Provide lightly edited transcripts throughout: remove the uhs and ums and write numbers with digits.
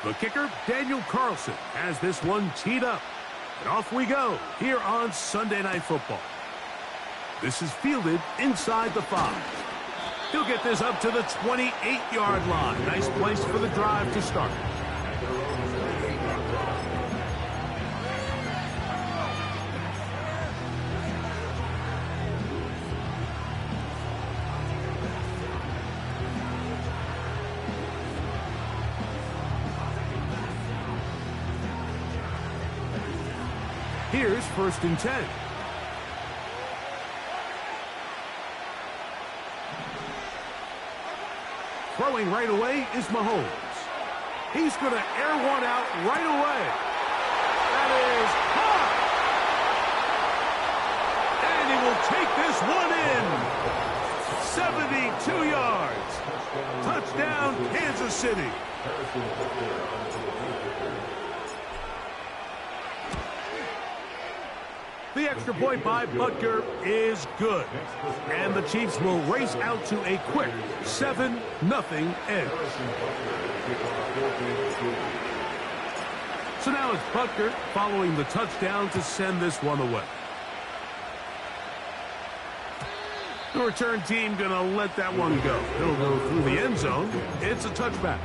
The kicker, Daniel Carlson, has this one teed up. And off we go here on Sunday Night Football. This is fielded inside the 5. He'll get this up to the 28-yard line. Nice place for the drive to start. Here's 1st and 10. Throwing right away is Mahomes. He's going to air one out right away. That is caught. And he will take this one in. 72 yards. Touchdown, Kansas City. The extra point by Butker is good. And the Chiefs will race out to a quick 7-0 edge. So now it's Butker following the touchdown to send this one away. The return team going to let that one go. It'll go through the end zone. It's a touchback.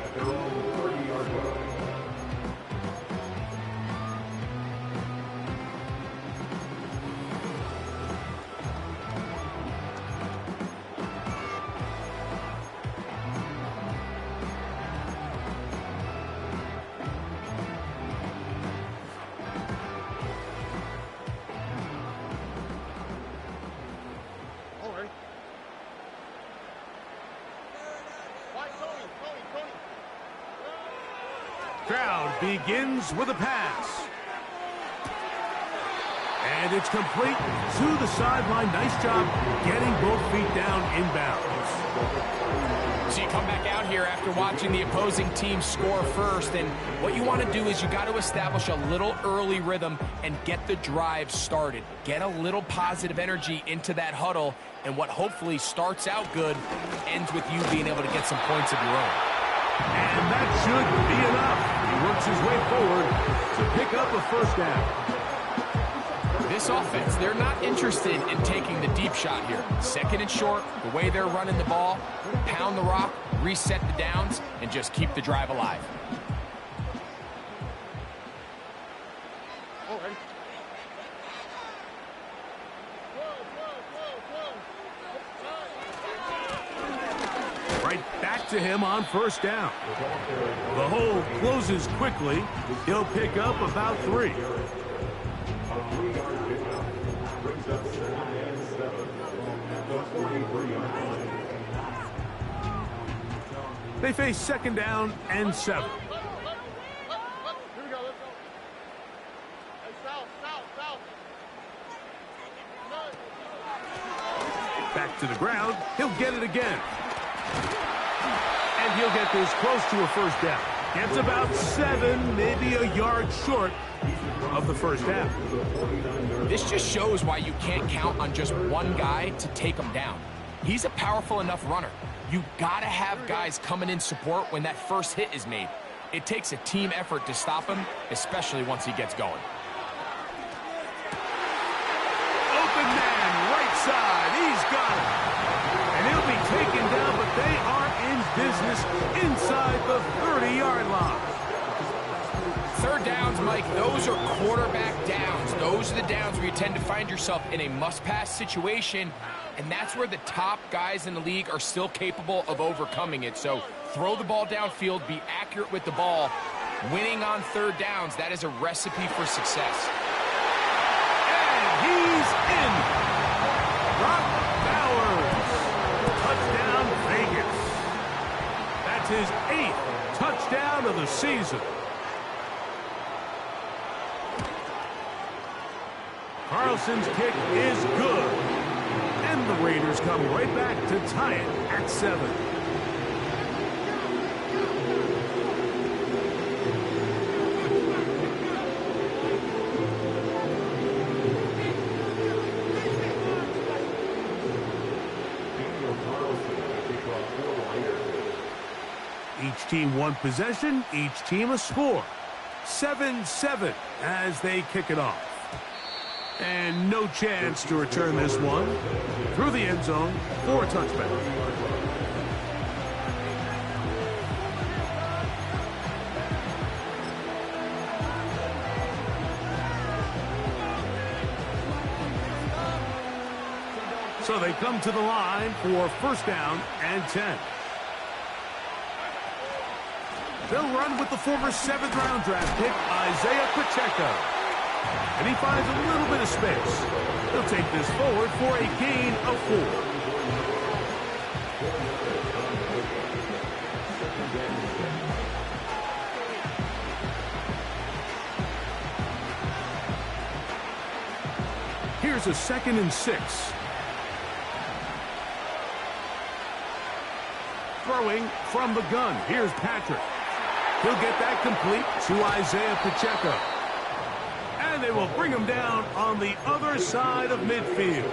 Crowd begins with a pass. And it's complete to the sideline. Nice job getting both feet down inbounds. So you come back out here after watching the opposing team score first, and what you want to do is you got to establish a little early rhythm and get the drive started. Get a little positive energy into that huddle, and what hopefully starts out good ends with you being able to get some points of your own. And that should be enough. He works his way forward to pick up a 1st down. This offense, they're not interested in taking the deep shot here. 2nd and short, the way they're running the ball, pound the rock, reset the downs, and just keep the drive alive. Right back to him on 1st down. The hole closes quickly. He'll pick up about 3. They face 2nd down and 7. Here we go, let's go. Hey, south. Back to the ground. He'll get it again. And he'll get this close to a 1st down. Gets about 7, maybe a yard short of the 1st half. This just shows why you can't count on just one guy to take him down. He's a powerful enough runner. You gotta have guys coming in support when that first hit is made. It takes a team effort to stop him, especially once he gets going. Open man, right side. He's got it. And he'll be taken down, but they are in business inside the 30-yard line. 3rd downs, Mike, those are quarterback downs. Those are the downs where you tend to find yourself in a must-pass situation, and that's where the top guys in the league are still capable of overcoming it. So throw the ball downfield, be accurate with the ball. Winning on 3rd downs, that is a recipe for success. And he's in. Brock Bowers. Touchdown, Vegas. That's his 8th touchdown of the season. Carlson's kick is good. And the Raiders come right back to tie it at 7. Each team one possession, each team a score. 7-7 as they kick it off. And no chance to return this one. Through the end zone for a touchback. So they come to the line for first down and 10. They'll run with the former 7th-round draft pick, Isaiah Pacheco. And he finds a little bit of space. He'll take this forward for a gain of 4. Here's a 2nd and 6. Throwing from the gun. Here's Patrick. He'll get that complete to Isaiah Pacheco. And they will bring him down on the other side of midfield.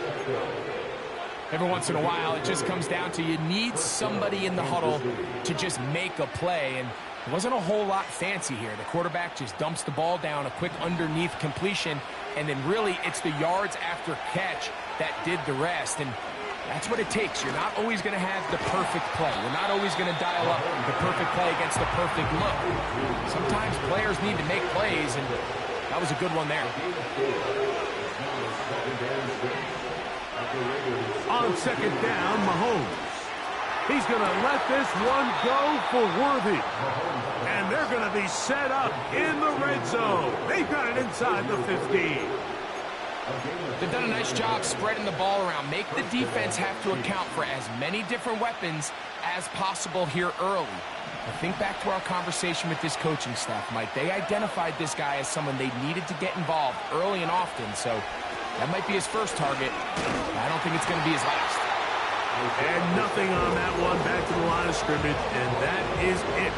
Every once in a while, it just comes down to you need somebody in the huddle to just make a play. And it wasn't a whole lot fancy here. The quarterback just dumps the ball down, a quick underneath completion, and then really it's the yards after catch that did the rest. And that's what it takes. You're not always going to have the perfect play. You're not always going to dial up the perfect play against the perfect look. Sometimes players need to make plays, and that was a good one there. On 2nd down, Mahomes. He's going to let this one go for Worthy. And they're going to be set up in the red zone. They've got it inside the 15. They've done a nice job spreading the ball around. Make the defense have to account for as many different weapons as possible here early. But think back to our conversation with this coaching staff, Mike. They identified this guy as someone they needed to get involved early and often. So that might be his first target. I don't think it's going to be his last. And nothing on that one. Back to the line of scrimmage, and that is it.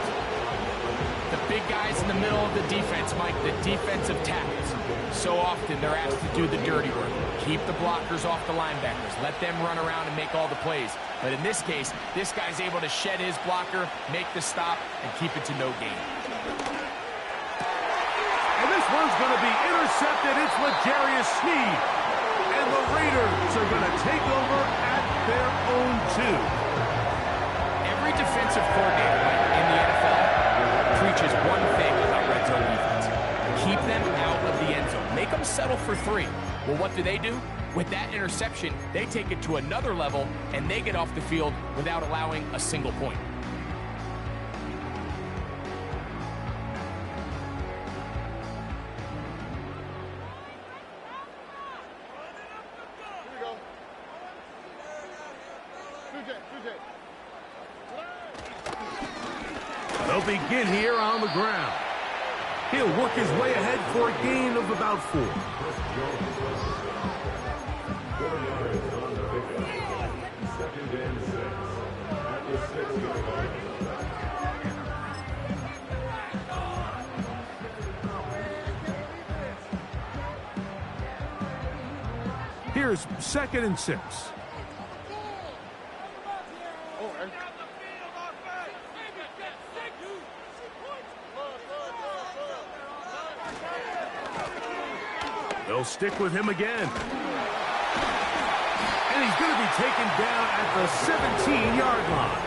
The big guys in the middle of the defense, Mike, the defensive tackles. So often they're asked to do the dirty work. Keep the blockers off the linebackers. Let them run around and make all the plays. But in this case, this guy's able to shed his blocker, make the stop, and keep it to no gain. And this one's going to be intercepted. It's L'Jarius Sneed. And the Raiders are going to take over at their own 2. Every defensive coordinator in the NFL preaches one thing about red zone defense. Keep them out of the end zone. Make them settle for 3. Well, what do? With that interception, they take it to another level, and they get off the field without allowing a single point. They'll begin here on the ground. He'll work his way ahead for a gain of about 4. Here's 2nd and 6. They'll stick with him again. And he's going to be taken down at the 17-yard line.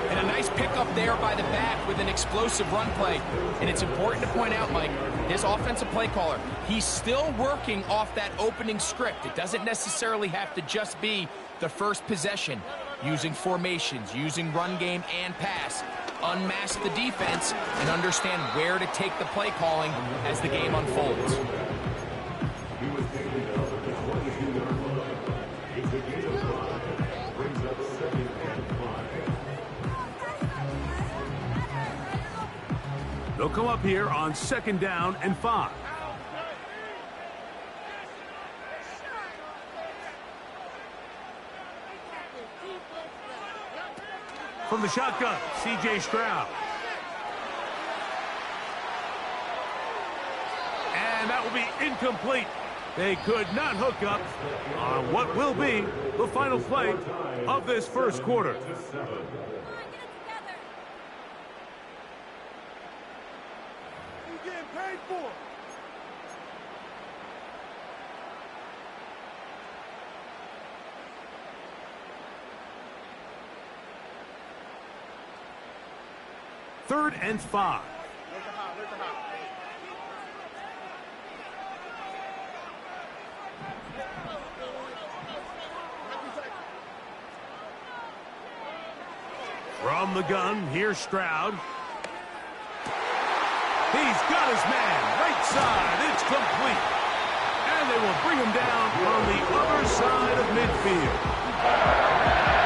And a nice pickup there by the back with an explosive run play. And it's important to point out, Mike, this offensive play caller, he's still working off that opening script. It doesn't necessarily have to just be the first possession. Using formations, using run game and pass. Unmask the defense and understand where to take the play calling as the game unfolds. They'll come up here on 2nd down and 5. From the shotgun, C.J. Stroud. And that will be incomplete. They could not hook up on what will be the final play of this first quarter. getting paid for. Third and 5. Where's the hot? Where's the hot? From the gun, here's Stroud. He's got his man, right side, it's complete. And they will bring him down on the other side of midfield.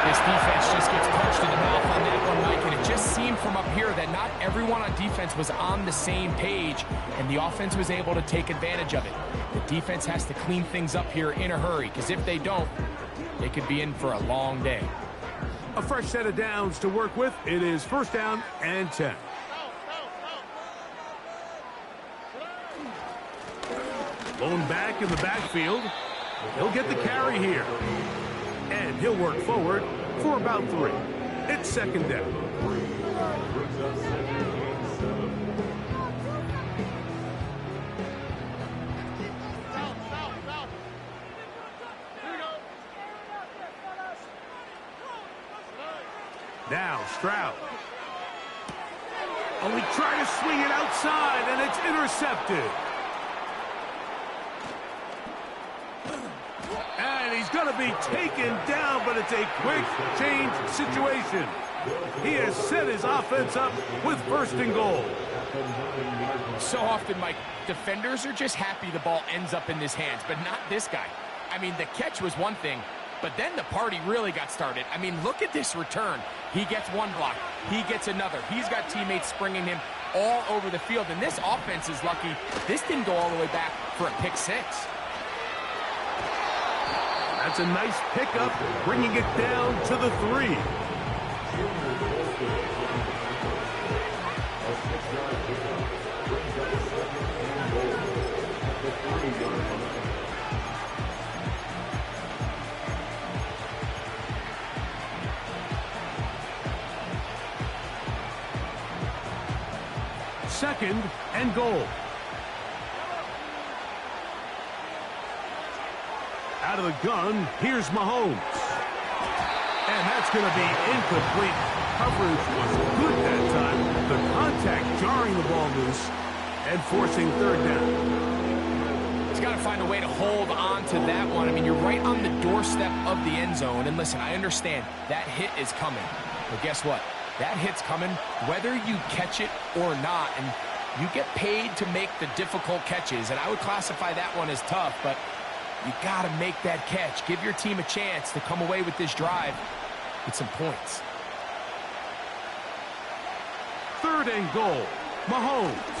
This defense just gets punched in the mouth on that one, Mike, and it just seemed from up here that not everyone on defense was on the same page, and the offense was able to take advantage of it. The defense has to clean things up here in a hurry, because if they don't, they could be in for a long day. A fresh set of downs to work with. It is first down and 10. Blown back in the backfield. He'll get the carry here. And he'll work forward for about 3. It's second down. Now Stroud. Only try to swing it outside, and it's intercepted. And he's going to be taken down, but it's a quick change situation. He has set his offense up with first and goal. So often, Mike, defenders are just happy the ball ends up in his hands, but not this guy. I mean, the catch was one thing, but then the party really got started. I mean, look at this return. He gets one block. He gets another. He's got teammates springing him all over the field, and this offense is lucky this didn't go all the way back for a pick 6. That's a nice pickup, bringing it down to the 3. Second and goal. Out of the gun, here's Mahomes. And that's going to be incomplete. Coverage was good that time. The contact jarring the ball loose and forcing third down. He's got to find a way to hold on to that one. I mean, you're right on the doorstep of the end zone. And listen, I understand that hit is coming. But guess what? That hit's coming whether you catch it or not. And you get paid to make the difficult catches. And I would classify that one as tough, but you got to make that catch. Give your team a chance to come away with this drive with some points. Third and goal. Mahomes.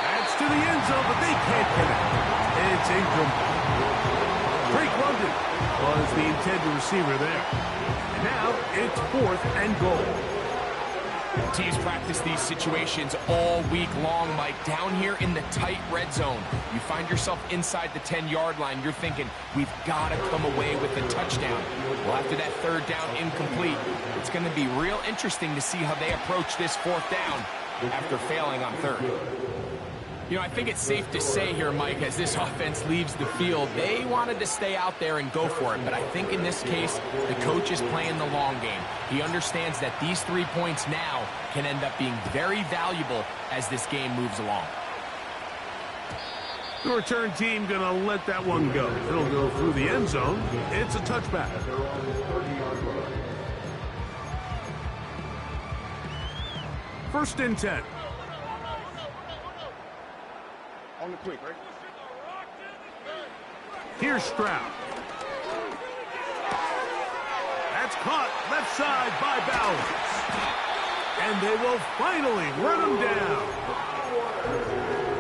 That's to the end zone, but they can't connect. It's incomplete. Drake London was the intended receiver there. And now it's fourth and goal. Teams practice these situations all week long, Mike. Down here in the tight red zone, you find yourself inside the 10-yard line. You're thinking, we've got to come away with a touchdown. Well, after that third down incomplete, it's going to be real interesting to see how they approach this fourth down after failing on third. You know, I think it's safe to say here, Mike, as this offense leaves the field, they wanted to stay out there and go for it. But I think in this case, the coach is playing the long game. He understands that these 3 points now can end up being very valuable as this game moves along. The return team going to let that one go. It'll go through the end zone. It's a touchback. First and 10. On the quick, right? Here's Stroud. That's caught left side by Bowers. And they will finally run him down.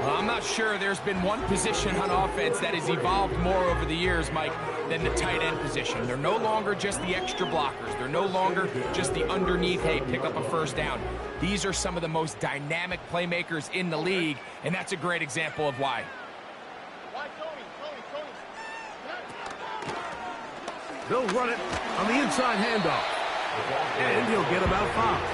Well, I'm not sure there's been one position on offense that has evolved more over the years, Mike, than the tight end position. They're no longer just the extra blockers. They're no longer just the underneath, hey, pick up a first down. These are some of the most dynamic playmakers in the league, and that's a great example of why. They'll run it on the inside handoff. And he'll get about 5.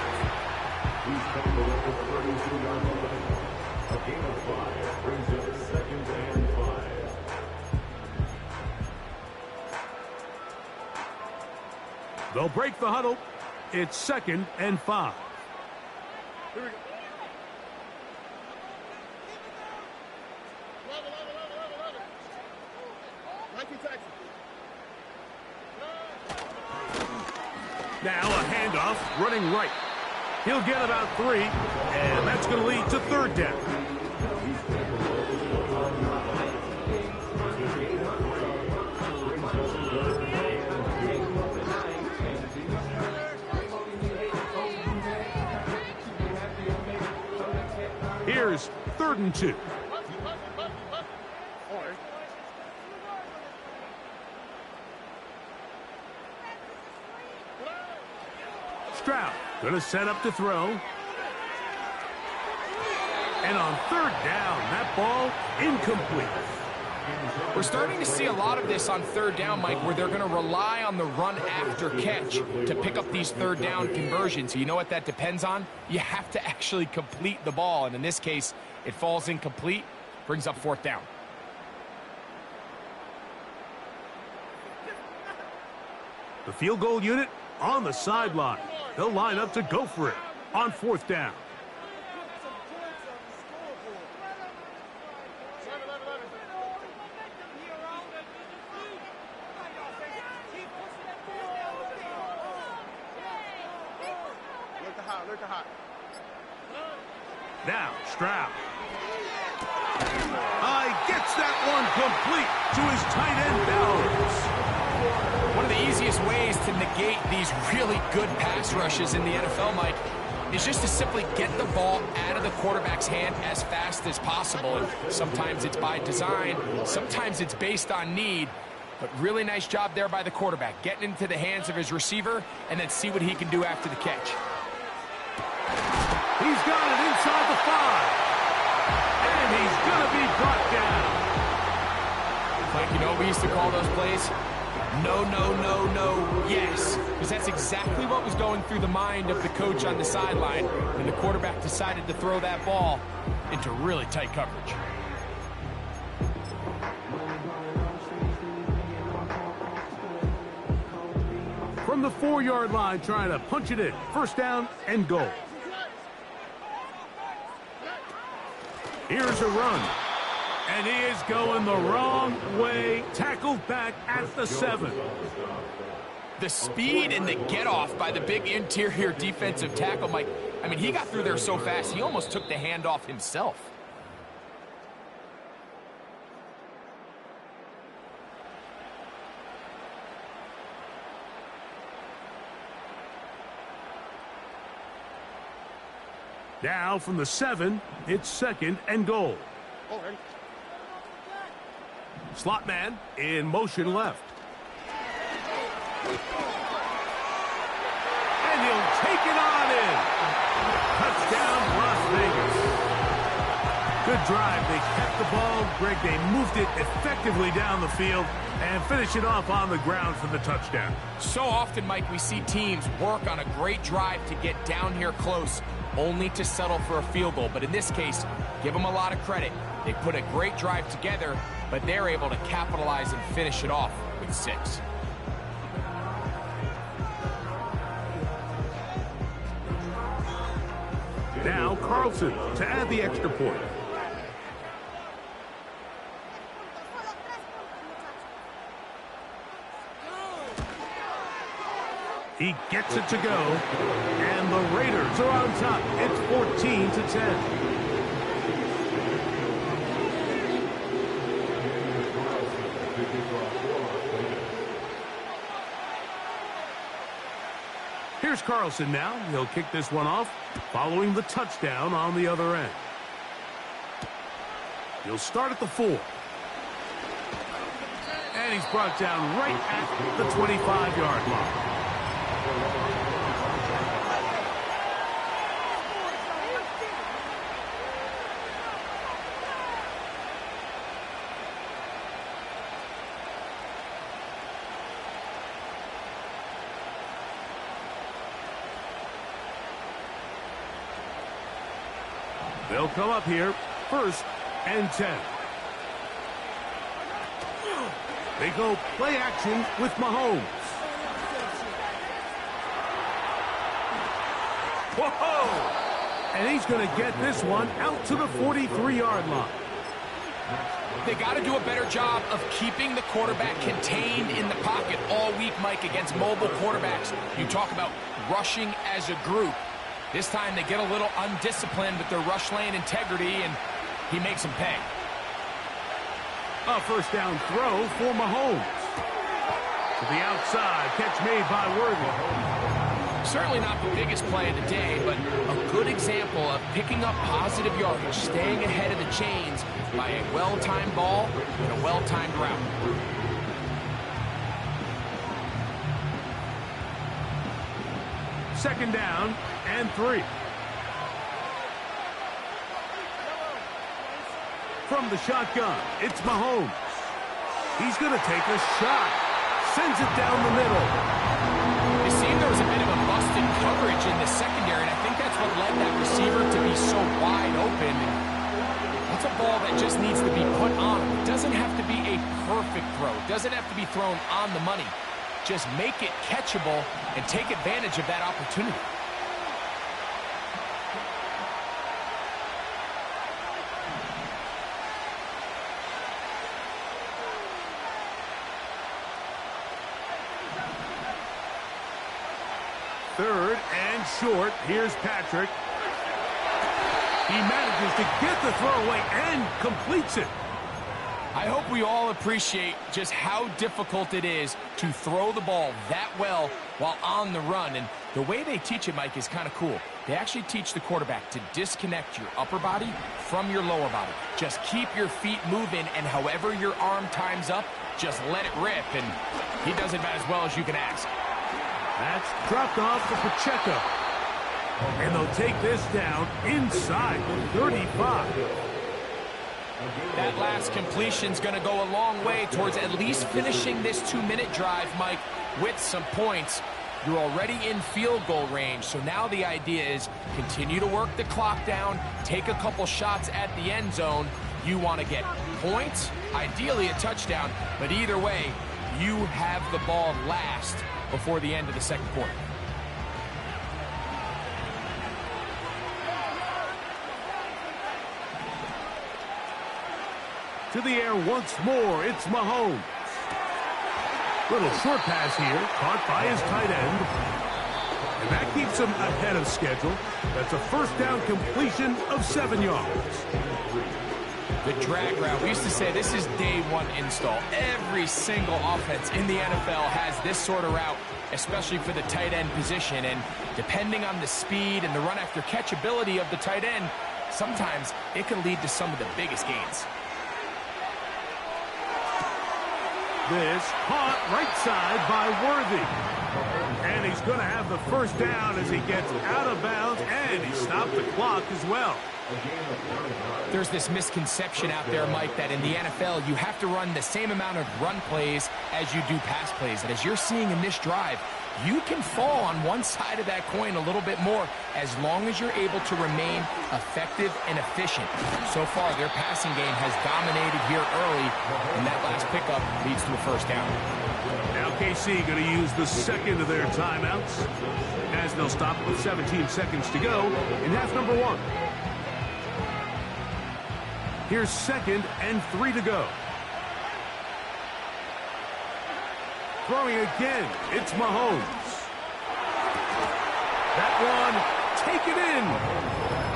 gain of 5 brings up 2nd and 5. They'll break the huddle. It's 2nd and 5. Here we go. Level. Nike Texas. Now a handoff running right. He'll get about 3, and that's going to lead to 3rd down. Here's 3rd and 2. Stroud going to set up to throw. And on 3rd down, that ball incomplete. We're starting to see a lot of this on 3rd down, Mike, where they're going to rely on the run after catch to pick up these 3rd down conversions. You know what that depends on? You have to actually complete the ball, and in this case, it falls incomplete, brings up 4th down. The field goal unit on the sideline. They'll line up to go for it on 4th down. Look hot. Now, Stroud. Gets that one complete to his tight end, Bowers. One of the easiest ways to negate these really good pass rushes in the NFL, Mike, is just to simply get the ball out of the quarterback's hand as fast as possible. And sometimes it's by design, sometimes it's based on need. But really nice job there by the quarterback, getting into the hands of his receiver and then see what he can do after the catch. He's got it inside the 5. And he's going to be brought down. Mike, you know we used to call those plays? No, yes. Because that's exactly what was going through the mind of the coach on the sideline when the quarterback decided to throw that ball into really tight coverage. From the 4-yard line, trying to punch it in. 1st down and goal. Here's a run. And he is going the wrong way. Tackled back at the 7. The speed and the get-off by the big interior defensive tackle, Mike. I mean, he got through there so fast, he almost took the handoff himself. Now from the 7, it's 2nd and goal. Slot man in motion left. And he'll take it on in. Touchdown, Las Vegas. Good drive. They kept the ball. Greg, they moved it effectively down the field and finish it off on the ground for the touchdown. So often, Mike, we see teams work on a great drive to get down here close, only to settle for a field goal. But in this case, give them a lot of credit. They put a great drive together, but they're able to capitalize and finish it off with 6. Now Carlson to add the extra point. He gets it to go, and the Raiders are on top. It's 14-10. Here's Carlson now. He'll kick this one off, following the touchdown on the other end. He'll start at the 4. And he's brought down right at the 25-yard line. They'll come up here 1st and 10. They go play action with Mahomes. Whoa! And he's going to get this one out to the 43-yard line. They got to do a better job of keeping the quarterback contained in the pocket all week, Mike, against mobile quarterbacks. You talk about rushing as a group. This time they get a little undisciplined with their rush lane integrity, and he makes them pay. A first down throw for Mahomes. To the outside, catch made by Worthy. Certainly not the biggest play of the day, but a good example of picking up positive yardage, staying ahead of the chains by a well-timed ball and a well-timed route. Second down and 3. From the shotgun, it's Mahomes. He's going to take a shot. Sends it down the middle. It seemed there was a bit of a busted coverage in the secondary, and I think that's what led that receiver to be so wide open. And that's a ball that just needs to be put on him. It doesn't have to be a perfect throw. It doesn't have to be thrown on the money. Just make it catchable and take advantage of that opportunity. Third and short. Here's Patrick. He manages to get the throw away and completes it. I hope we all appreciate just how difficult it is to throw the ball that well while on the run. And the way they teach it, Mike, is kind of cool. They actually teach the quarterback to disconnect your upper body from your lower body. Just keep your feet moving, and however your arm times up, just let it rip. And he does it about as well as you can ask. That's dropped off for Pacheco. And they'll take this down inside the 35. That last completion's going to go a long way towards at least finishing this 2-minute drive, Mike, with some points. You're already in field goal range, so now the idea is continue to work the clock down, take a couple shots at the end zone. You want to get points, ideally a touchdown, but either way, you have the ball last before the end of the second quarter. To the air once more, it's Mahomes. Little short pass here, caught by his tight end. And that keeps him ahead of schedule. That's a first down completion of 7 yards. The drag route, we used to say this is day one install. Every single offense in the NFL has this sort of route, especially for the tight end position. And depending on the speed and the run after catch ability of the tight end, sometimes it can lead to some of the biggest gains. This caught right side by Worthy. And he's going to have the first down as he gets out of bounds, and he stopped the clock as well. There's this misconception out there, Mike, that in the NFL you have to run the same amount of run plays as you do pass plays. And as you're seeing in this drive, you can fall on one side of that coin a little bit more as long as you're able to remain effective and efficient. So far, their passing game has dominated here early, and that last pickup leads to a first down. Now KC going to use the second of their timeouts as they'll stop with 17 seconds to go in half number 1. Here's 2nd and 3 to go. Throwing again, it's Mahomes. That one, take it in.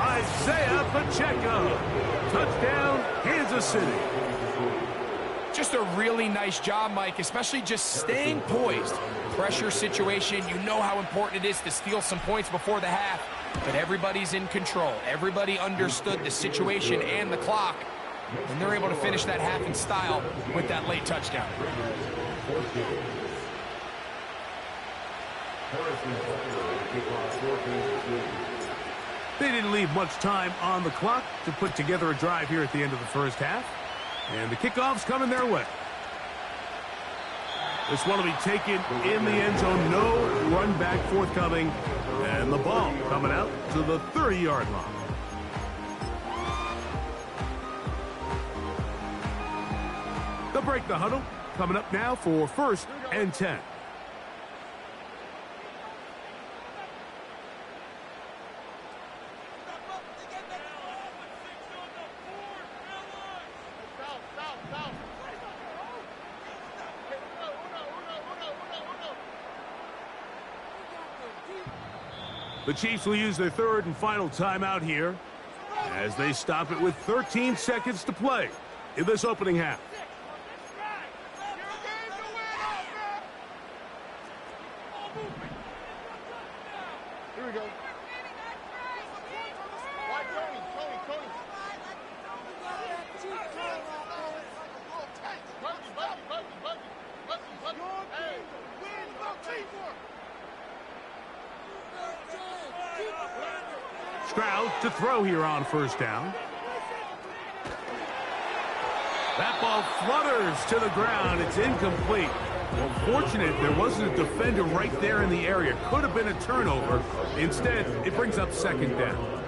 Isaiah Pacheco. Touchdown, Kansas City. Just a really nice job, Mike, especially just staying poised. Pressure situation, you know how important it is to steal some points before the half, but everybody's in control. Everybody understood the situation and the clock, and they're able to finish that half in style with that late touchdown. They didn't leave much time on the clock to put together a drive here at the end of the first half. And the kickoff's coming their way. This one will be taken in the end zone. No run back forthcoming. And the ball coming out to the 30-yard line. break the huddle. Coming up now for 1st and 10. The Chiefs will use their 3rd and final timeout here as they stop it with 13 seconds to play in this opening half. Here we go. Why, Tony? Hey, win the teamwork. Stroud to throw here on 1st down. That ball flutters to the ground. It's incomplete. Well, fortunate there wasn't a defender right there in the area. Could have been a turnover. Instead, it brings up 2nd down.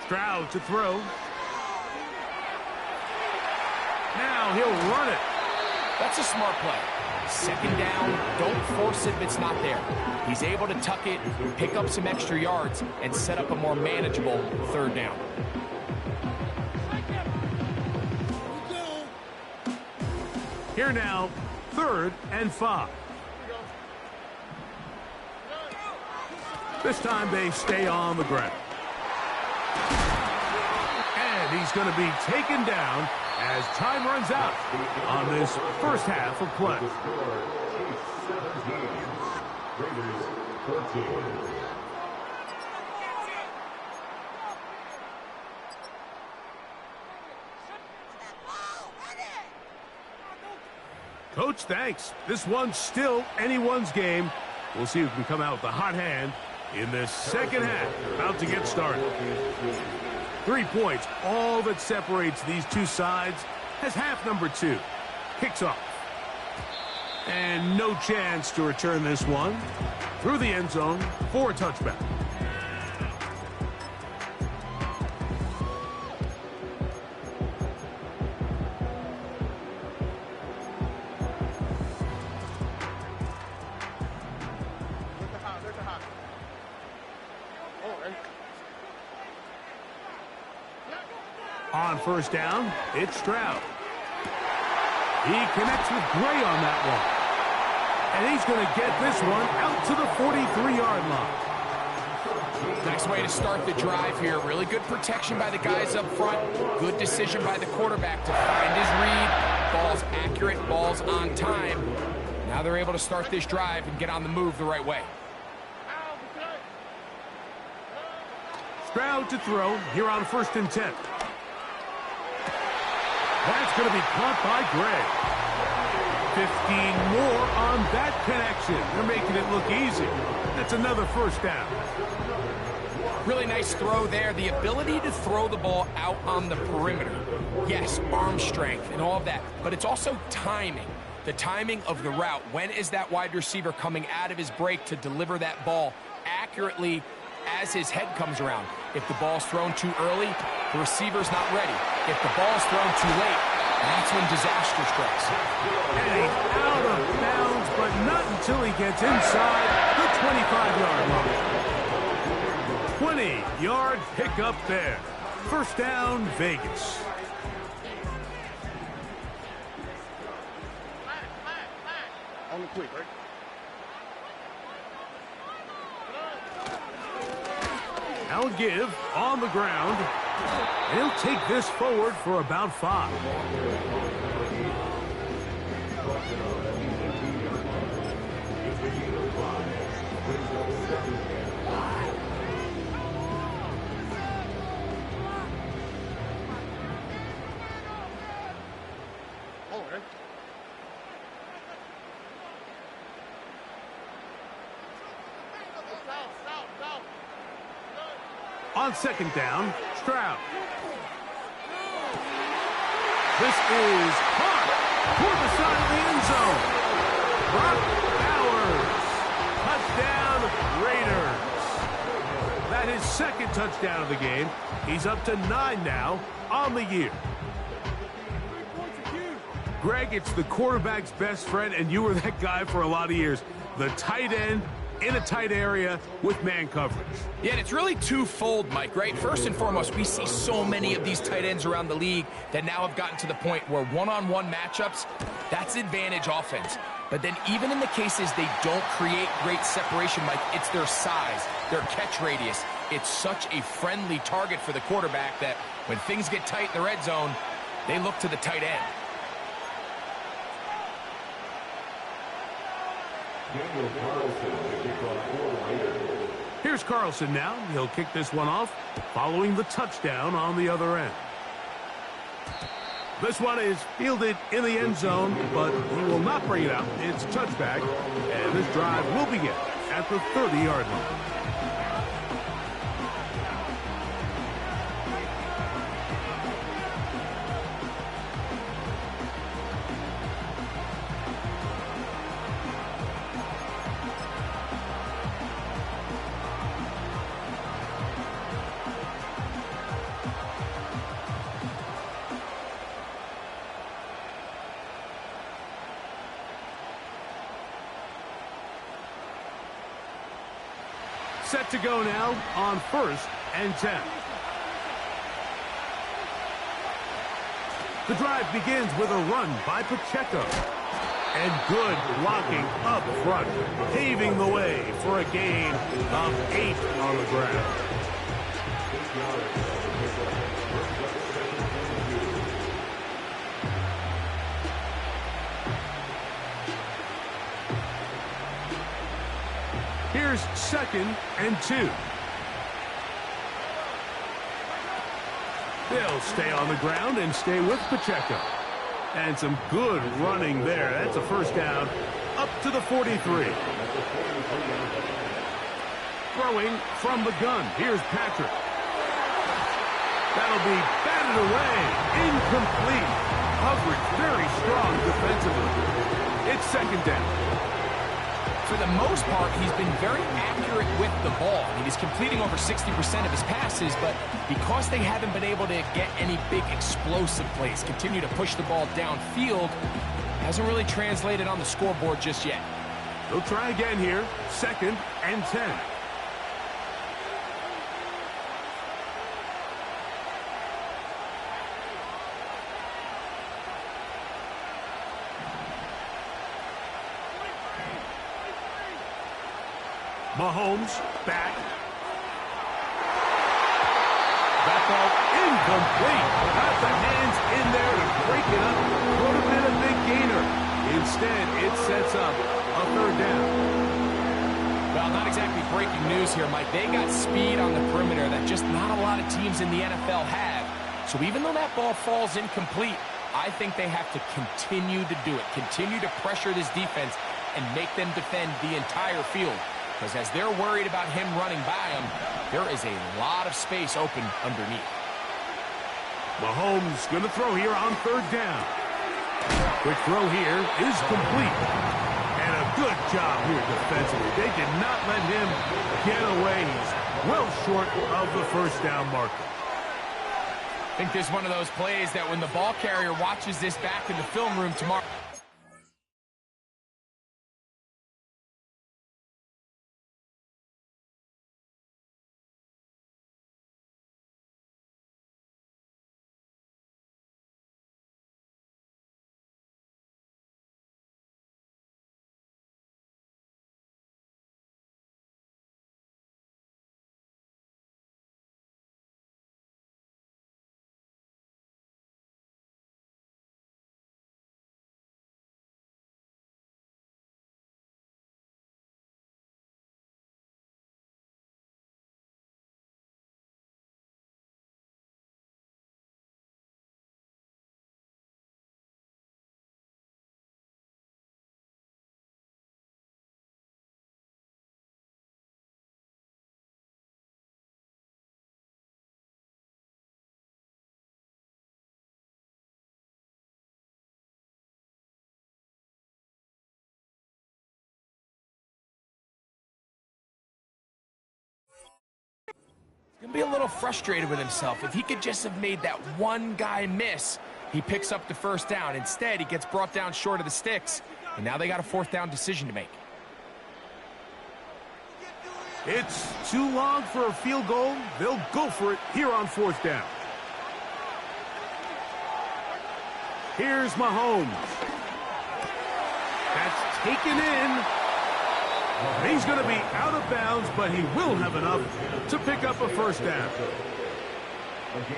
Stroud to throw. Now he'll run it. That's a smart play. 2nd down, don't force it if it's not there. He's able to tuck it, pick up some extra yards, and set up a more manageable 3rd down. Here now, 3rd and 5. This time they stay on the ground. And he's going to be taken down as time runs out on this 1st half of play. Coach, thanks. This one's still anyone's game. We'll see who can come out with the hot hand in this 2nd half. About to get started. 3 points, all that separates these two sides, as half number 2 kicks off. And no chance to return this one through the end zone for a touchback. On 1st down, it's Stroud. He connects with Gray on that one. And he's going to get this one out to the 43-yard line. Nice way to start the drive here. Really good protection by the guys up front. Good decision by the quarterback to find his read. Ball's accurate, ball's on time. Now they're able to start this drive and get on the move the right way. Stroud to throw here on 1st and 10. That's going to be caught by Gray. 15 more on that connection. They're making it look easy. That's another 1st down. Really nice throw there. The ability to throw the ball out on the perimeter. Yes, arm strength and all of that, but it's also timing. The timing of the route. When is that wide receiver coming out of his break to deliver that ball accurately as his head comes around? If the ball's thrown too early, the receiver's not ready. If the ball's thrown too late, that's when disaster strikes. And he's out of bounds, but not until he gets inside the 25-yard line. 20-yard pickup there. 1st down, Vegas. On the quick, right? Now give on the ground. And he'll take this forward for about 5. On 2nd down, Stroud. This is caught toward the side of the end zone. Brock Bowers And his second touchdown of the game. He's up to 9 now on the year. Greg, it's the quarterback's best friend, and you were that guy for a lot of years. The tight end in a tight area with man coverage. Yeah, and it's really twofold, Mike, right? First and foremost, we see so many of these tight ends around the league that now have gotten to the point where one-on-one matchups, that's advantage offense. But then even in the cases they don't create great separation, Mike, it's their size, their catch radius. It's such a friendly target for the quarterback that when things get tight in the red zone, they look to the tight end. Daniel Carlson, the kickoff coordinator. Here's Carlson now. He'll kick this one off following the touchdown on the other end. This one is fielded in the end zone, but he will not bring it out. It's touchback, and this drive will begin at the 30-yard line. Set to go now on 1st and 10. The drive begins with a run by Pacheco. And good blocking up front, paving the way for a gain of 8 on the ground. Here's 2nd and 2. They'll stay on the ground and stay with Pacheco. And some good running there. That's a first down up to the 43. Throwing from the gun. Here's Patrick. That'll be batted away. Incomplete. Coverage very strong defensively. It's 2nd down. For the most part, he's been very accurate with the ball. I mean, he's completing over 60% of his passes, but because they haven't been able to get any big explosive plays, continue to push the ball downfield, hasn't really translated on the scoreboard just yet. They'll try again here, 2nd and 10. Mahomes back. That ball incomplete. Got the hands in there to break it up. Would have been a big gainer. Instead, it sets up a 3rd down. Well, not exactly breaking news here, Mike. They got speed on the perimeter that just not a lot of teams in the NFL have. So even though that ball falls incomplete, I think they have to continue to do it. Continue to pressure this defense and make them defend the entire field. Because as they're worried about him running by them, there is a lot of space open underneath. Mahomes going to throw here on 3rd down. Quick throw here is complete. And a good job here defensively. They did not let him get away. He's well short of the 1st down marker. I think this is one of those plays that when the ball carrier watches this back in the film room tomorrow, Gonna be a little frustrated with himself. If he could just have made that one guy miss, he picks up the first down. Instead, he gets brought down short of the sticks, and now they got a fourth down decision to make. It's too long for a field goal. They'll go for it here on fourth down. Here's Mahomes. That's taken in. He's going to be out of bounds, but he will have enough to pick up a first down.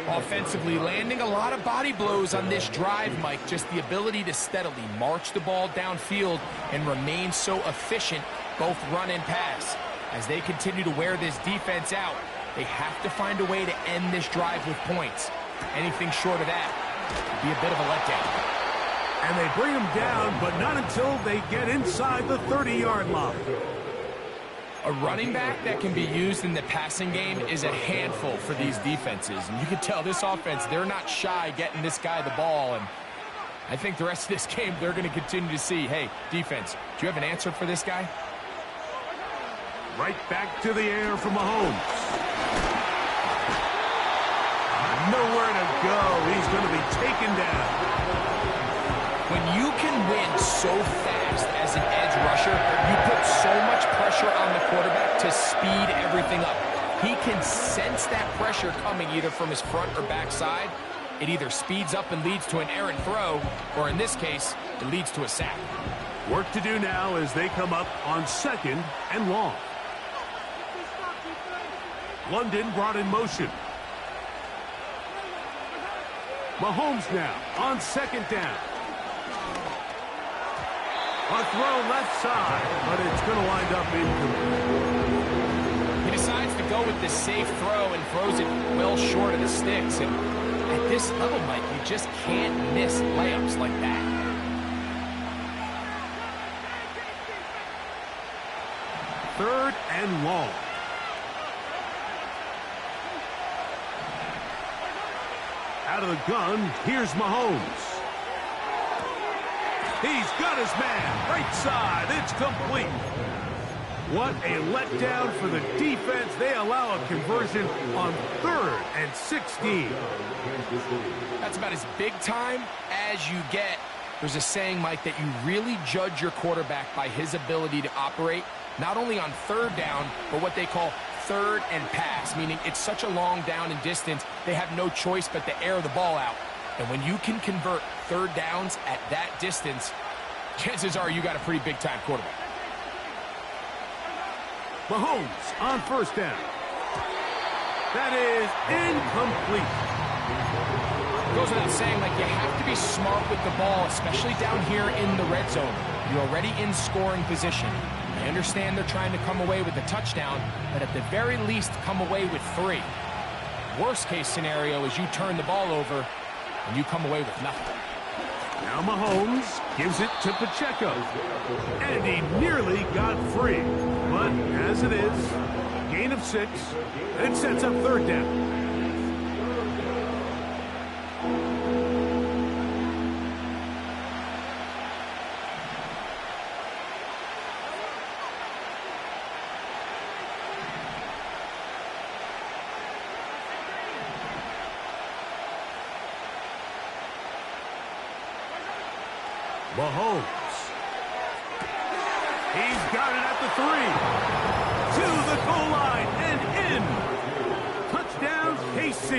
Offensively, landing a lot of body blows on this drive, Mike. Just the ability to steadily march the ball downfield and remain so efficient, both run and pass. As they continue to wear this defense out, they have to find a way to end this drive with points. Anything short of that would be a bit of a letdown. And they bring him down, but not until they get inside the 30-yard line. A running back that can be used in the passing game is a handful for these defenses. And you can tell this offense, they're not shy getting this guy the ball. And I think the rest of this game, they're going to continue to see, hey, defense, do you have an answer for this guy? Right back to the air for Mahomes. Nowhere to go. He's going to be taken down. When you can win so fast as an edge rusher, you put so much pressure on the quarterback to speed everything up. He can sense that pressure coming either from his front or back side. It either speeds up and leads to an errant throw, or in this case, it leads to a sack. Work to do now as they come up on 2nd and long. London brought in motion. Mahomes now on 2nd down. A throw left side, but it's going to wind up incomplete. He decides to go with the safe throw and throws it well short of the sticks. And at this level, Mike, you just can't miss layups like that. Third and long. Out of the gun, here's Mahomes. He's got his man, right side, it's complete. What a letdown for the defense. They allow a conversion on 3rd and 16. That's about as big time as you get. There's a saying, Mike, that you really judge your quarterback by his ability to operate, not only on 3rd down, but what they call 3rd and pass, meaning it's such a long down and distance, they have no choice but to air the ball out. And when you can convert 3rd downs at that distance, chances are you got a pretty big-time quarterback. Mahomes on 1st down. That is incomplete. Goes without saying, like, you have to be smart with the ball, especially down here in the red zone. You're already in scoring position. I understand they're trying to come away with a touchdown, but at the very least, come away with 3. Worst case scenario is you turn the ball over and you come away with nothing. Now Mahomes gives it to Pacheco. And he nearly got free. But as it is, gain of 6, and it sets up 3rd down. Mahomes. He's got it at the 3. To the goal line and in. Touchdown, KC.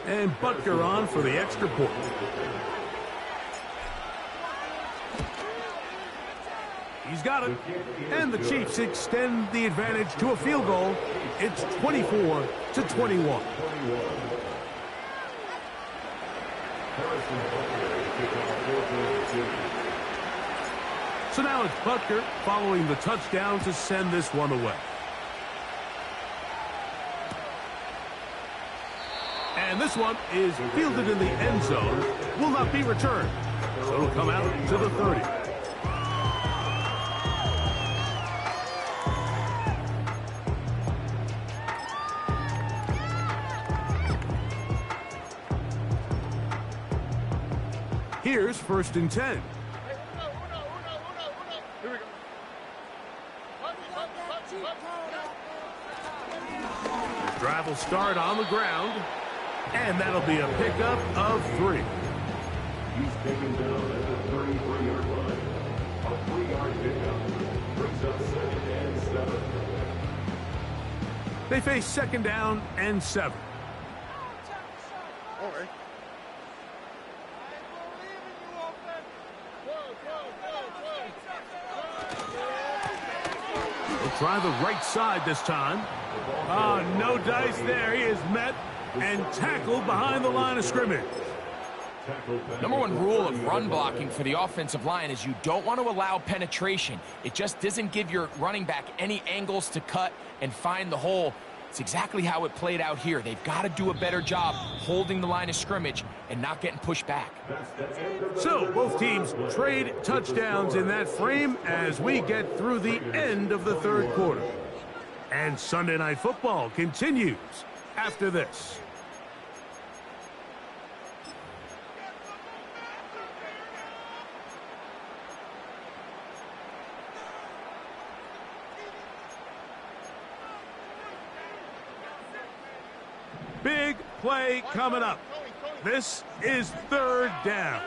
And Butker on for the extra point. He's got it. And the Chiefs extend the advantage to a field goal. It's 24-21. So now it's Butker following the touchdown to send this one away. And this one is fielded in the end zone. Will not be returned. So it'll come out to the 30. Here's 1st and 10. half will start on the ground, and that'll be a pickup of 3. He's taken down at the 33-yard line. A 3-yard pickup brings up 2nd and 7. They face 2nd down and 7. All right. They'll try the right side this time. Oh, no dice there. He is met and tackled behind the line of scrimmage. Number one rule of run blocking for the offensive line is you don't want to allow penetration. It just doesn't give your running back any angles to cut and find the hole. It's exactly how it played out here. They've got to do a better job holding the line of scrimmage and not getting pushed back. So both teams trade touchdowns in that frame as we get through the end of the 3rd quarter. And Sunday Night Football continues after this. Big play coming up. This is 3rd down.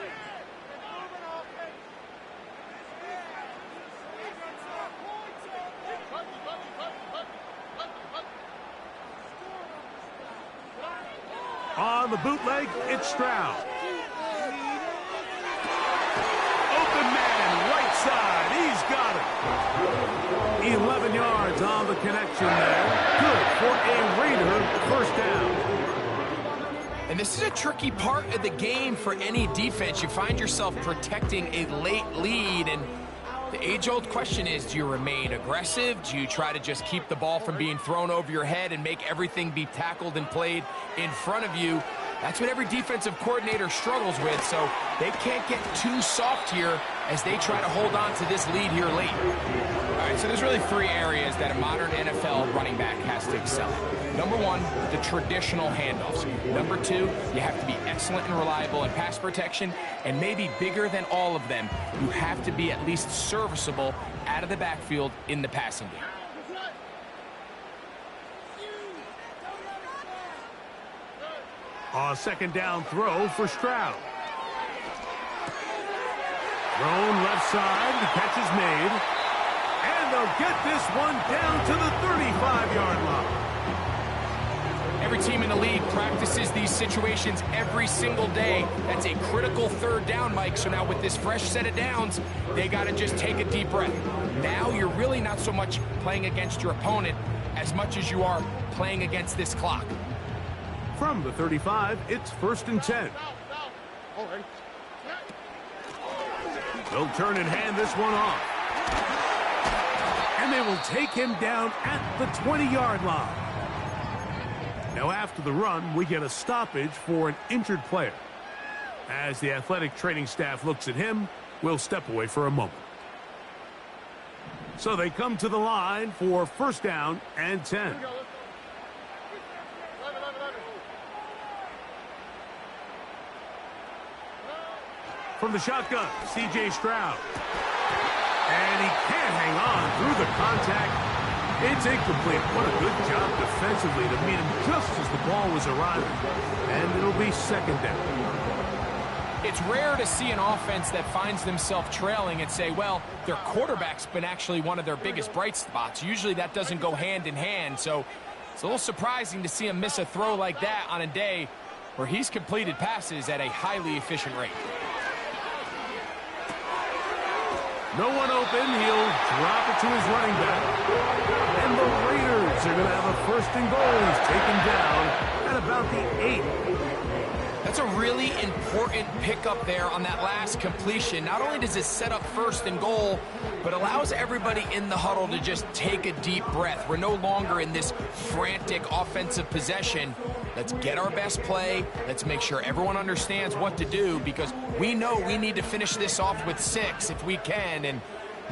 On the bootleg, it's Stroud. Open man, right side. He's got it. 11 yards on the connection there. Good for a Raider 1st down. And this is a tricky part of the game for any defense. You find yourself protecting a late lead, and the age-old question is, do you remain aggressive? Do you try to just keep the ball from being thrown over your head and make everything be tackled and played in front of you? That's what every defensive coordinator struggles with, so they can't get too soft here as they try to hold on to this lead here late. All right, so there's really 3 areas that a modern NFL running back has to excel at. Number 1, the traditional handoffs. Number 2, you have to be excellent and reliable in pass protection, and maybe bigger than all of them, you have to be at least serviceable out of the backfield in the passing game. A 2nd down throw for Stroud. Thrown left side, the catch is made. And they'll get this one down to the 35-yard line. Every team in the league practices these situations every single day. That's a critical 3rd down, Mike. So now with this fresh set of downs, they got to just take a deep breath. Now you're really not so much playing against your opponent as much as you are playing against this clock. From the 35, it's 1st and 10. All right. They'll turn and hand this one off. And they will take him down at the 20-yard line. Now after the run, we get a stoppage for an injured player. As the athletic training staff looks at him, we'll step away for a moment. So they come to the line for 1st down and 10. From the shotgun, C.J. Stroud. And he can't hang on through the contact. It's incomplete. What a good job defensively to meet him just as the ball was arriving. And it'll be 2nd down. It's rare to see an offense that finds themselves trailing and say, well, their quarterback's been actually one of their biggest bright spots. Usually that doesn't go hand in hand. So it's a little surprising to see him miss a throw like that on a day where he's completed passes at a highly efficient rate. No one open. He'll drop it to his running back. And the Raiders are going to have a 1st and goal. He's taken down at about the 8. That's a really important pickup there on that last completion. Not only does it set up 1st and goal, but allows everybody in the huddle to just take a deep breath. We're no longer in this frantic offensive possession. Let's get our best play. Let's make sure everyone understands what to do, because we know we need to finish this off with 6 if we can. And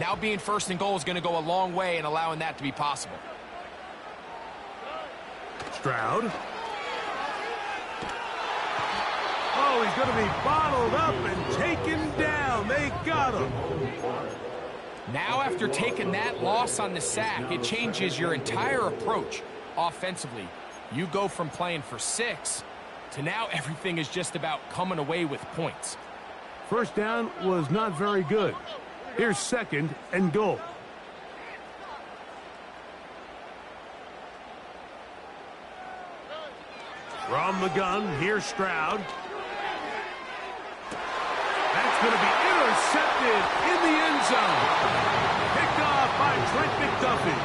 now being 1st and goal is going to go a long way in allowing that to be possible. Stroud. Oh, he's going to be bottled up and taken down. They got him. Now, after taking that loss on the sack, it changes your entire approach offensively. You go from playing for 6 to now everything is just about coming away with points. First down was not very good. Here's 2nd and goal. From the gun, here's Stroud. That's going to be intercepted in the end zone. Picked off by Trent McDuffie.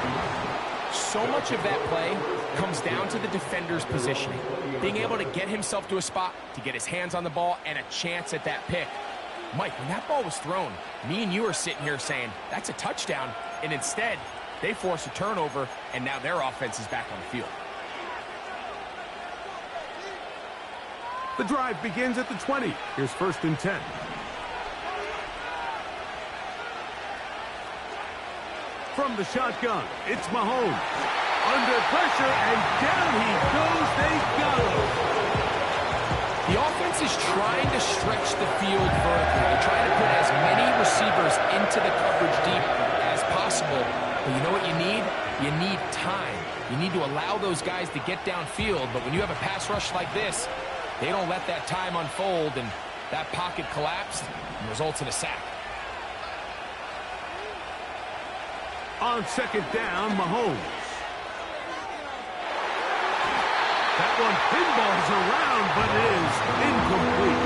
So much of that play comes down to the defender's positioning. Being able to get himself to a spot, to get his hands on the ball, and a chance at that pick. Mike, when that ball was thrown, me and you are sitting here saying, that's a touchdown. And instead, they force a turnover, and now their offense is back on the field. The drive begins at the 20. Here's 1st and 10. From the shotgun, it's Mahomes. Under pressure, and down he goes. They got him. The offense is trying to stretch the field vertically. They're trying to put as many receivers into the coverage deep as possible. But you know what you need? You need time. You need to allow those guys to get downfield. But when you have a pass rush like this, they don't let that time unfold, and that pocket collapsed and results in a sack. On 2nd down, Mahomes. That one pinballs around, but it is incomplete.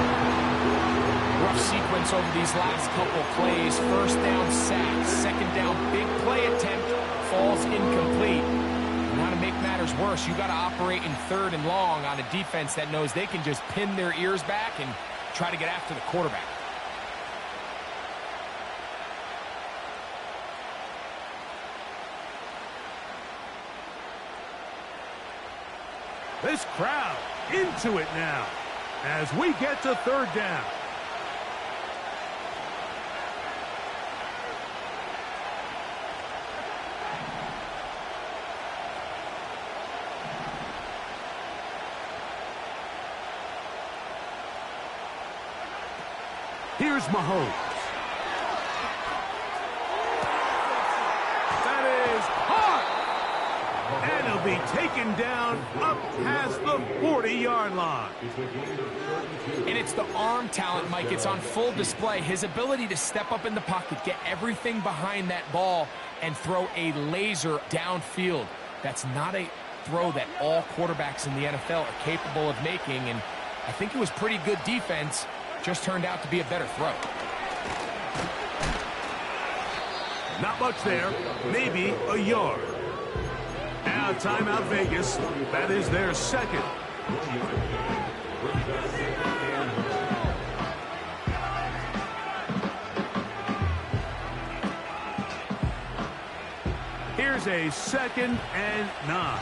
Rough sequence over these last couple plays. 1st down sack, 2nd down big play attempt, falls incomplete. And now to make matters worse, you got to operate in 3rd and long on a defense that knows they can just pin their ears back and try to get after the quarterback. This crowd into it now as we get to 3rd down. Here's Mahomes. That is hard. And he'll be taken down up past the 40-yard line. And it's the arm talent, Mike. It's on full display. His ability to step up in the pocket, get everything behind that ball, and throw a laser downfield. That's not a throw that all quarterbacks in the NFL are capable of making. And I think it was pretty good defense. Just turned out to be a better throw. Not much there. Maybe a yard. Now timeout Vegas. That is their 2nd. Here's a 2nd and 9.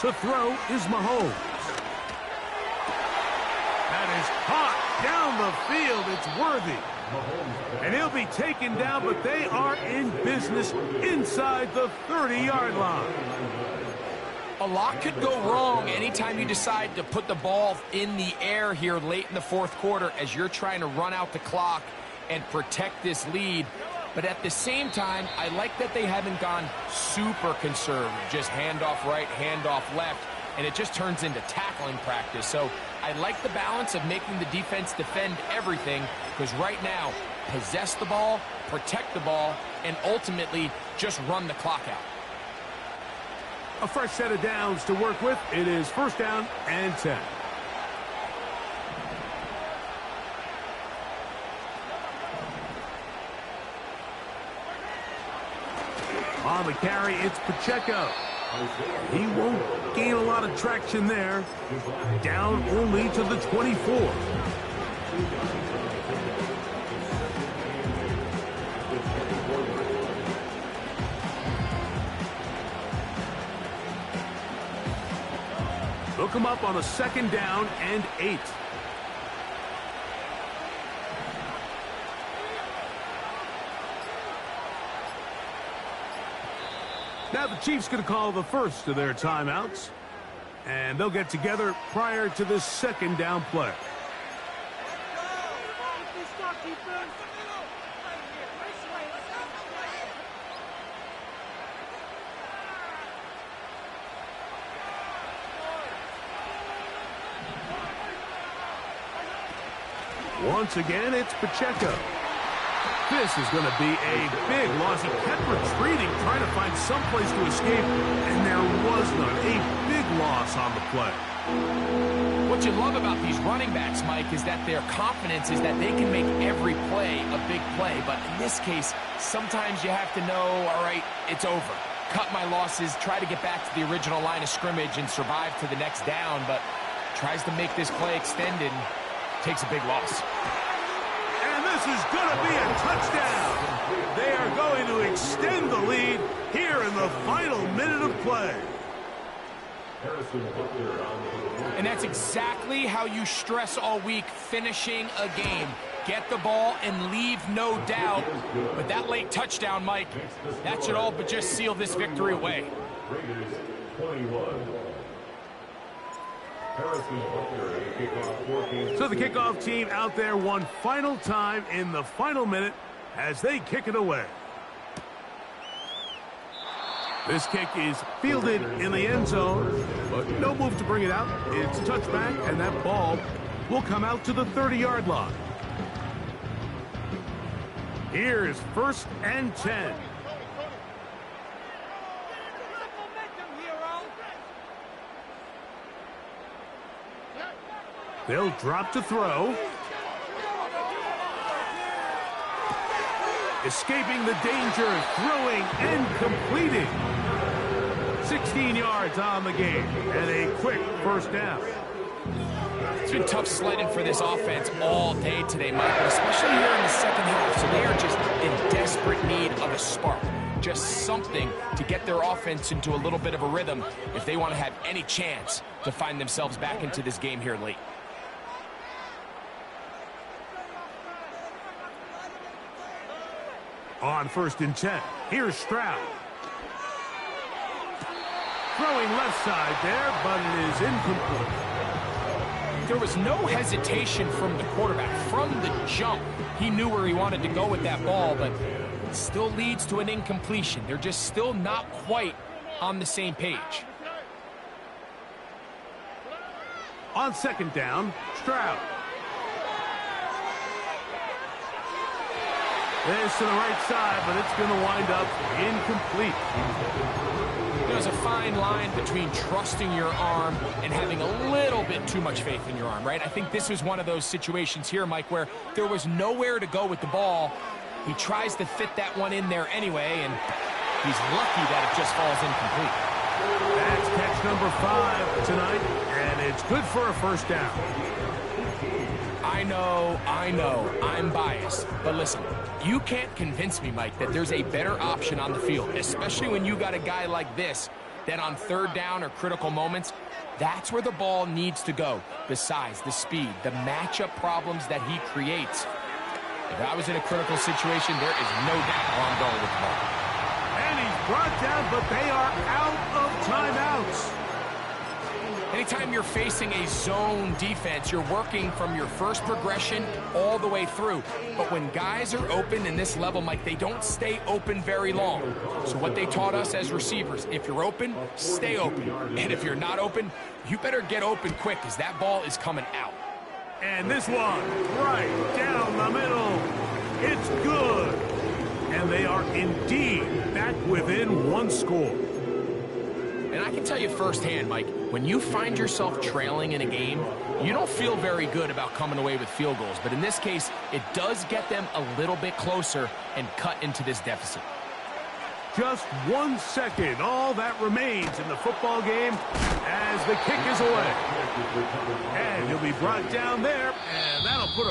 To throw is Mahomes. That is hot down the field. It's Worthy. And he'll be taken down, but they are in business inside the 30-yard line. A lot could go wrong anytime you decide to put the ball in the air here late in the 4th quarter as you're trying to run out the clock and protect this lead. But at the same time, I like that they haven't gone super conservative, just handoff right, handoff left, and it just turns into tackling practice. So I like the balance of making the defense defend everything, because right now, possess the ball, protect the ball, and ultimately just run the clock out. A fresh set of downs to work with. It is 1st down and 10. On the carry, it's Pacheco. He won't gain a lot of traction there. Down only to the 24. Look him up on a 2nd down and 8. Now the Chiefs going to call the first of their timeouts. And they'll get together prior to the second down play. Once again, it's Pacheco. This is going to be a big loss. He kept retreating, trying to find some place to escape, and there was none. A big loss on the play. What you love about these running backs, Mike, is that their confidence is that they can make every play a big play. But in this case, sometimes you have to know, all right, it's over. Cut my losses, try to get back to the original line of scrimmage and survive to the next down, but tries to make this play extended and takes a big loss. And this is going to be a touchdown. They are going to extend the lead here in the final minute of play. And that's exactly how you stress all week, finishing a game. Get the ball and leave no doubt. But that late touchdown, Mike, that should all but just seal this victory away. Raiders 21. So the kickoff team out there one final time in the final minute as they kick it away. This kick is fielded in the end zone, but no move to bring it out. It's a touchback, and that ball will come out to the 30-yard line. Here is 1st and 10. They'll drop to throw. Escaping the danger, throwing and completing. 16 yards on the game and a quick first down. It's been tough sledding for this offense all day today, Michael, especially here in the second half. So they are just in desperate need of a spark. Just something to get their offense into a little bit of a rhythm if they want to have any chance to find themselves back into this game here late. On 1st and 10, here's Stroud. Throwing left side there, but it is incomplete. There was no hesitation from the quarterback. From the jump, he knew where he wanted to go with that ball, but it still leads to an incompletion. They're just still not quite on the same page. On 2nd down, Stroud. This to the right side, but it's going to wind up incomplete. There's a fine line between trusting your arm and having a little bit too much faith in your arm, right? I think this was one of those situations here, Mike, where there was nowhere to go with the ball. He tries to fit that one in there anyway, and he's lucky that it just falls incomplete. That's catch number 5 tonight, and it's good for a first down. I know, I'm biased, but listen, you can't convince me, Mike, that there's a better option on the field, especially when you got a guy like this, that on 3rd down or critical moments, that's where the ball needs to go. The size, the speed, the matchup problems that he creates. If I was in a critical situation, there is no doubt where I'm going with the ball. And he's brought down, but they are out of timeouts. Anytime you're facing a zone defense, you're working from your first progression all the way through. But when guys are open in this level, Mike, they don't stay open very long. So what they taught us as receivers, if you're open, stay open. And if you're not open, you better get open quick because that ball is coming out. And this one, right down the middle. It's good. And they are indeed back within 1 score. And I can tell you firsthand, Mike, when you find yourself trailing in a game, you don't feel very good about coming away with field goals. But in this case, it does get them a little bit closer and cut into this deficit. Just 1 second, all that remains in the football game as the kick is away. And he'll be brought down there, and that'll put a